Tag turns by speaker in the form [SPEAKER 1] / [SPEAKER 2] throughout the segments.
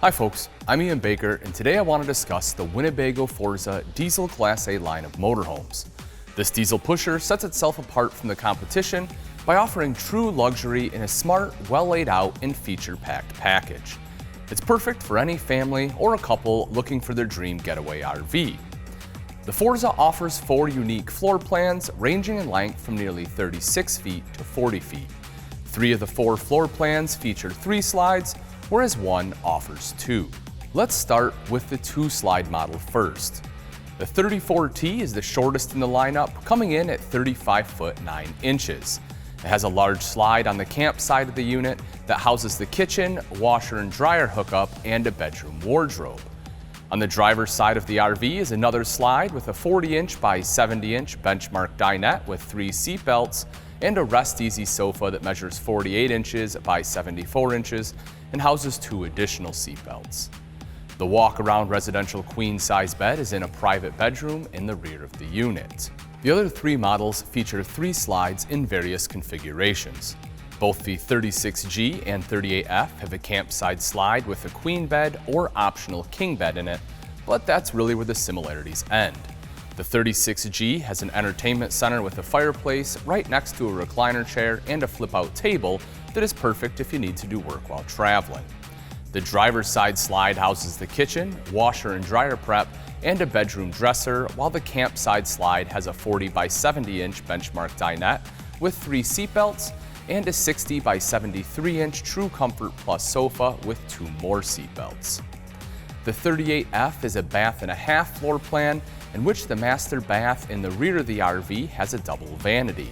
[SPEAKER 1] Hi folks, I'm Ian Baker, and today I want to discuss the Winnebago Forza diesel Class A line of motorhomes. This diesel pusher sets itself apart from the competition by offering true luxury in a smart, well laid out and feature-packed package. It's perfect for any family or a couple looking for their dream getaway RV. The Forza offers 4 unique floor plans ranging in length from nearly 36 feet to 40 feet. 3 of the 4 floor plans feature 3 slides, whereas 1 offers 2. Let's start with the 2-slide model first. The 34T is the shortest in the lineup, coming in at 35 foot 9 inches. It has a large slide on the camp side of the unit that houses the kitchen, washer and dryer hookup, and a bedroom wardrobe. On the driver's side of the RV is another slide with a 40-inch by 70-inch benchmark dinette with 3 seat belts and a rest-easy sofa that measures 48 inches by 74 inches and houses 2 additional seat belts. The walk-around residential queen-size bed is in a private bedroom in the rear of the unit. The other 3 models feature 3 slides in various configurations. Both the 36G and 38F have a campside slide with a queen bed or optional king bed in it, but that's really where the similarities end. The 36G has an entertainment center with a fireplace right next to a recliner chair and a flip-out table that is perfect if you need to do work while traveling. The driver's side slide houses the kitchen, washer and dryer prep, and a bedroom dresser, while the campside slide has a 40 by 70-inch benchmark dinette with 3 seat belts and a 60 by 73-inch True Comfort Plus sofa with 2 more seat belts. The 38F is a bath and a half floor plan in which the master bath in the rear of the RV has a double vanity.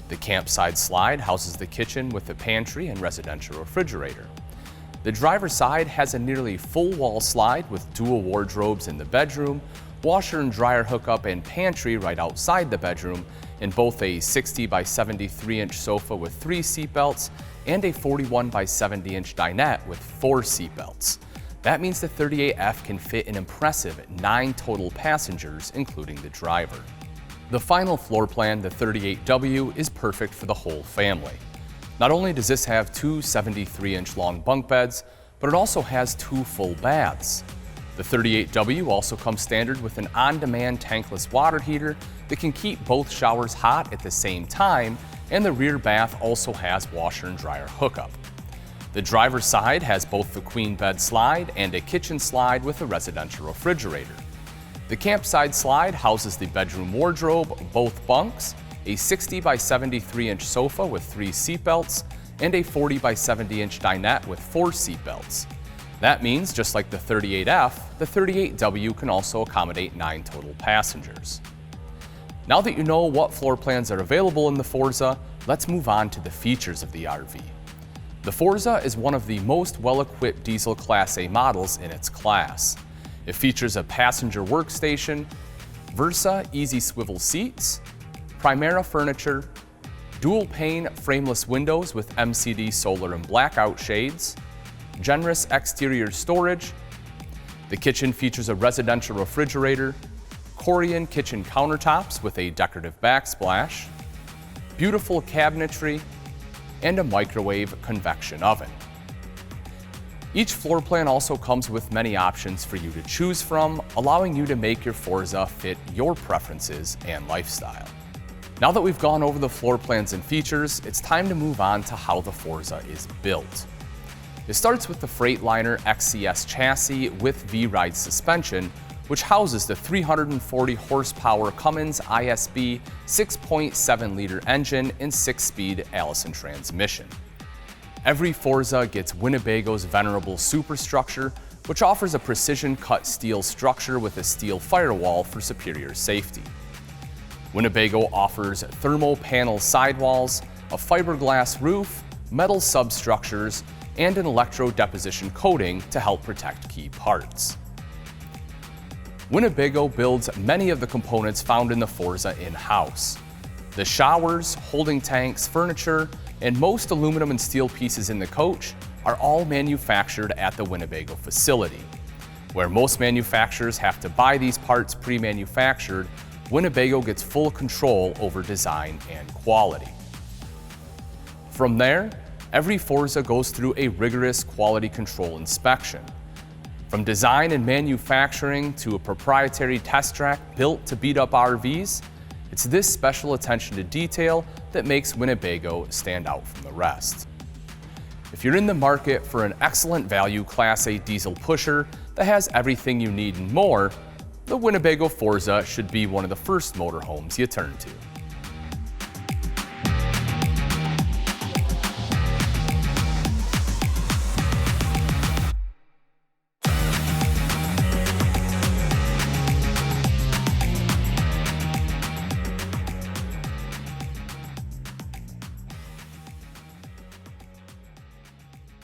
[SPEAKER 1] The campside slide houses the kitchen with a pantry and residential refrigerator. The driver's side has a nearly full wall slide with dual wardrobes in the bedroom, washer and dryer hookup and pantry right outside the bedroom, and both a 60 by 73-inch sofa with 3 seat belts and a 41 by 70-inch dinette with 4 seat belts. That means the 38F can fit an impressive 9 total passengers, including the driver. The final floor plan, the 38W, is perfect for the whole family. Not only does this have 2 73-inch long bunk beds, but it also has 2 full baths. The 38W also comes standard with an on-demand tankless water heater that can keep both showers hot at the same time, and the rear bath also has washer and dryer hookup. The driver's side has both the queen bed slide and a kitchen slide with a residential refrigerator. The campside slide houses the bedroom wardrobe, both bunks, a 60 by 73-inch sofa with 3 seat belts, and a 40 by 70-inch dinette with 4 seat belts. That means, just like the 38F, the 38W can also accommodate 9 total passengers. Now that you know what floor plans are available in the Forza, let's move on to the features of the RV. The Forza is one of the most well-equipped diesel Class A models in its class. It features a passenger workstation, Versa easy swivel seats, Primera furniture, dual-pane frameless windows with MCD solar and blackout shades, generous exterior storage. The kitchen features a residential refrigerator, Corian kitchen countertops with a decorative backsplash, beautiful cabinetry, and a microwave convection oven. Each floor plan also comes with many options for you to choose from, allowing you to make your Forza fit your preferences and lifestyle. Now that we've gone over the floor plans and features, it's time to move on to how the Forza is built. It starts with the Freightliner XCS chassis with V-Ride suspension, which houses the 340 horsepower Cummins ISB 6.7-liter engine and 6-speed Allison transmission. Every Forza gets Winnebago's venerable superstructure, which offers a precision-cut steel structure with a steel firewall for superior safety. Winnebago offers thermal panel sidewalls, a fiberglass roof, metal substructures, and an electro-deposition coating to help protect key parts. Winnebago builds many of the components found in the Forza in-house. The showers, holding tanks, furniture, and most aluminum and steel pieces in the coach are all manufactured at the Winnebago facility. Where most manufacturers have to buy these parts pre-manufactured, Winnebago gets full control over design and quality. From there, every Forza goes through a rigorous quality control inspection. From design and manufacturing to a proprietary test track built to beat up RVs, it's this special attention to detail that makes Winnebago stand out from the rest. If you're in the market for an excellent value Class A diesel pusher that has everything you need and more, the Winnebago Forza should be one of the first motorhomes you turn to.